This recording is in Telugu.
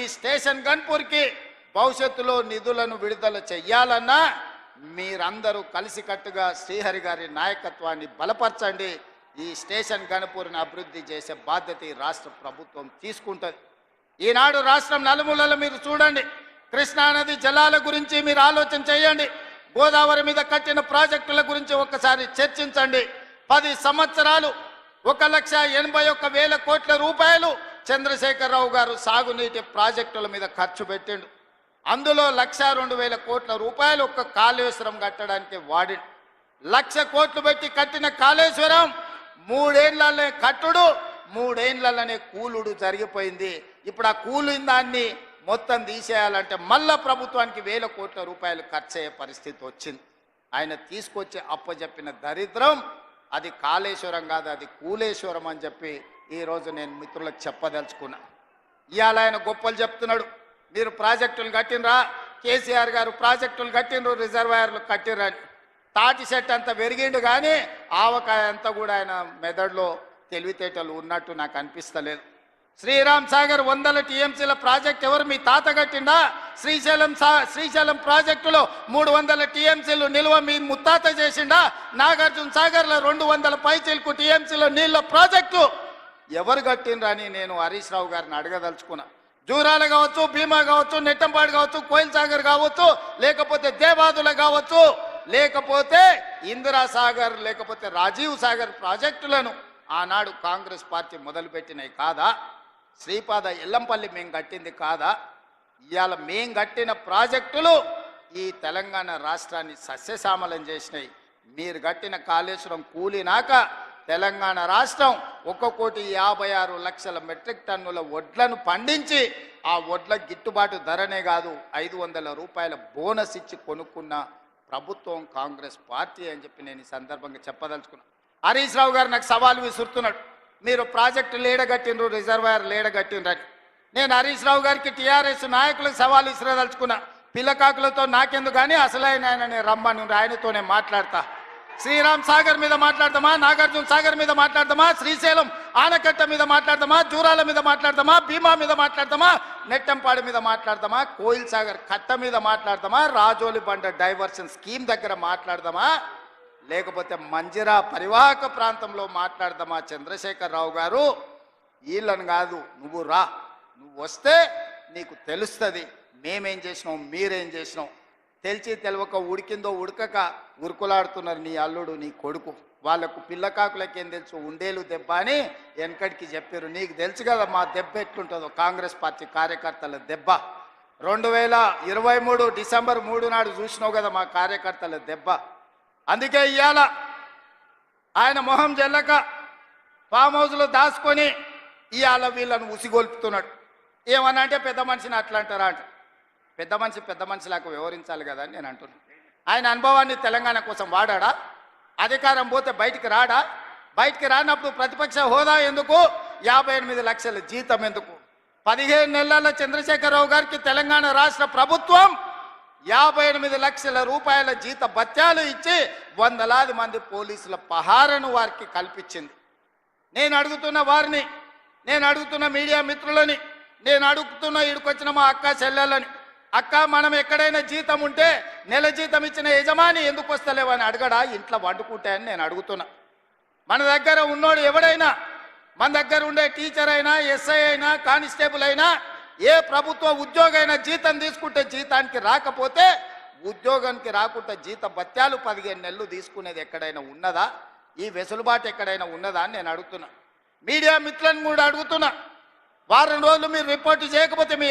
మీ స్టేషన్ గన్పూర్కి భవిష్యత్తులో నిధులను విడుదల చెయ్యాలన్నా మీరందరూ కలిసికట్టుగా శ్రీహరి గారి నాయకత్వాన్ని బలపరచండి. ఈ స్టేషన్ గన్పూర్ని అభివృద్ధి చేసే బాధ్యత ఈ రాష్ట్ర ప్రభుత్వం తీసుకుంటుంది. ఈనాడు రాష్ట్రం నలుమూలల మీరు చూడండి, కృష్ణానది జలాల గురించి మీరు ఆలోచన చేయండి. గోదావరి మీద కట్టిన ప్రాజెక్టుల గురించి ఒక్కసారి చర్చించండి. 10 సంవత్సరాలు 1,81,000 కోట్ల రూపాయలు చంద్రశేఖరరావు గారు సాగునీటి ప్రాజెక్టుల మీద ఖర్చు పెట్టిండు. అందులో 1,02,000 కోట్ల రూపాయలు ఒక్క కాళేశ్వరం కట్టడానికి వాడి 1,00,000 కోట్లు పెట్టి కట్టిన కాళేశ్వరం 3 ఏళ్లనే కట్టుడు 3 ఏళ్లనే కూలుడు జరిగిపోయింది. ఇప్పుడు ఆ కూలిన దాన్ని మొత్తం తీసేయాలంటే మళ్ళా ప్రభుత్వానికి 1,000 కోట్ల రూపాయలు ఖర్చు అయ్యే పరిస్థితి వచ్చింది. ఆయన తీసుకొచ్చి అప్పచెప్పిన దరిద్రం అది కాళేశ్వరం కాదు, అది కూలేశ్వరం అని చెప్పి ఈరోజు నేను మిత్రులకు చెప్పదలుచుకున్నా. ఇవాళ ఆయన గొప్పలు చెప్తున్నాడు, మీరు ప్రాజెక్టులు కట్టినరా, కేసీఆర్ గారు ప్రాజెక్టులు కట్టినరు, రిజర్వాయర్లు కట్టినరు అని. తాటి చెట్టు అంతా పెరిగిండు కానీ ఆవకాయ అంతా కూడా ఆయన మెదడులో తెలివితేటలు ఉన్నట్టు నాకు అనిపిస్తలేదు. శ్రీరామ్ సాగర్ 100 టీఎంసీల ప్రాజెక్ట్ ఎవరు మీ తాత కట్టిండా? శ్రీశైలం ప్రాజెక్టులో 300 టీఎంసీలు నిల్వ మీ ముత్తాత చేసిండా? నాగార్జున సాగర్లో 200 పైచీలకు టీఎంసీల నీళ్ళ ప్రాజెక్టు ఎవరు కట్టిండ్రని నేను హరీష్ రావు గారిని అడగదలుచుకున్నా. జూరాల కావచ్చు, భీమా కావచ్చు, నెట్టంపాడు కావచ్చు, కోయిల్ సాగర్ కావచ్చు, లేకపోతే దేవాదుల కావచ్చు, లేకపోతే ఇందిరా సాగర్, లేకపోతే రాజీవ్ సాగర్ ప్రాజెక్టులను ఆనాడు కాంగ్రెస్ పార్టీ మొదలుపెట్టినవి కాదా? శ్రీపాద ఎల్లంపల్లి మేము కట్టింది కాదా? ఇవాళ మేం కట్టిన ప్రాజెక్టులు ఈ తెలంగాణ రాష్ట్రాన్ని సస్యశ్యామలం చేసినాయి. మీరు కట్టిన కాళేశ్వరం కూలినాక తెలంగాణ రాష్ట్రం 1,56,00,000 మెట్రిక్ టన్నుల వడ్లను పండించి ఆ వడ్ల గిట్టుబాటు ధరనే కాదు 500 రూపాయల బోనస్ ఇచ్చి కొనుక్కున్న ప్రభుత్వం కాంగ్రెస్ పార్టీ అని చెప్పి నేను ఈ సందర్భంగా చెప్పదలుచుకున్నాను. హరీష్ రావు గారు నాకు సవాల్ విసురుతున్నాడు, మీరు ప్రాజెక్టు లేడగట్టినరు, రిజర్వాయర్ లేడగట్టినరని. నేను హరీష్ రావు గారికి టీఆర్ఎస్ నాయకులకు సవాల్ విసిరదలుచుకున్నా. పిల్లకాకులతో నాకెందుకు కానీ అసలైన ఆయన రమ్మని ఆయనతోనే మాట్లాడతా. శ్రీరామ్ సాగర్ మీద మాట్లాడదామా, నాగార్జున సాగర్ మీద మాట్లాడదామా, శ్రీశైలం ఆనకట్ట మీద మాట్లాడదామా, జూరాల మీద మాట్లాడదామా, భీమా మీద మాట్లాడదామా, నెట్టంపాడు మీద మాట్లాడదామా, కోయిల్ సాగర్ కట్ట మీద మాట్లాడదామా, రాజోలి బండ డైవర్షన్ స్కీమ్ దగ్గర మాట్లాడదామా, లేకపోతే మంజిరా పరివాహక ప్రాంతంలో మాట్లాడదామా? చంద్రశేఖరరావు గారు వీళ్ళని కాదు, నువ్వు రా, నువ్వు వస్తే నీకు తెలుస్తుంది మేమేం చేసినాం, మీరేం చేసినాం. తెలిసి తెలవక ఉడికిందో ఉడకక ఉరుకులాడుతున్నారు నీ అల్లుడు నీ కొడుకు. వాళ్ళకు పిల్లకాకులకేం తెలుసు, ఉండేలు దెబ్బ అని వెనకడికి చెప్పారు. నీకు తెలుసు కదా మా దెబ్బ ఎట్లుంటుందో, కాంగ్రెస్ పార్టీ కార్యకర్తల దెబ్బ. 2023 డిసెంబర్ 3 నాడు చూసినావు కదా మా కార్యకర్తల దెబ్బ. అందుకే ఇవాళ ఆయన మొహం జల్లక ఫామ్ హౌస్లో దాచుకొని ఇవాళ వీళ్ళను ఉసిగొల్పుతున్నాడు. ఏమన్నా అంటే పెద్ద మనిషిని అట్లా అంటారా అంట. పెద్ద మనిషిలాగా వ్యవహరించాలి కదా అని నేను అంటున్నాను. ఆయన అనుభవాన్ని తెలంగాణ కోసం వాడా? అధికారం పోతే బయటికి రాడా? బయటికి రానప్పుడు ప్రతిపక్ష హోదా ఎందుకు? 58 లక్షల జీతం ఎందుకు? 15 నెలల చంద్రశేఖరరావు గారికి తెలంగాణ రాష్ట్ర ప్రభుత్వం 58 లక్షల రూపాయల జీత భత్యాలు ఇచ్చి 100లాది మంది పోలీసుల పహారను వారికి కల్పించింది. నేను అడుగుతున్న వారిని, నేను అడుగుతున్న మీడియా మిత్రులని, నేను అడుగుతున్న ఇక్కడికొచ్చిన మా అక్క చెల్లెలని, అక్క మనం ఎక్కడైనా జీతం ఉంటే నెల జీతం ఇచ్చిన యజమాని ఎందుకు వస్తలేవని అడగడా? ఇంట్లో వండుకుంటే అని నేను అడుగుతున్నా. మన దగ్గర ఉన్నోడు ఎవడైనా, మన దగ్గర ఉండే టీచర్ అయినా, ఎస్ఐ అయినా, కానిస్టేబుల్ అయినా, ఏ ప్రభుత్వ ఉద్యోగైనా జీతం తీసుకుంటే జీతానికి రాకపోతే ఉద్యోగానికి రాకుండా జీత భత్యాలు 15 నెలలు తీసుకునేది ఎక్కడైనా ఉన్నదా? ఈ వెసులుబాటు ఎక్కడైనా ఉన్నదా అని నేను అడుగుతున్నా. మీడియా మిత్రులను కూడా అడుగుతున్నా, వారం రోజులు మీరు రిపోర్టు చేయకపోతే మీ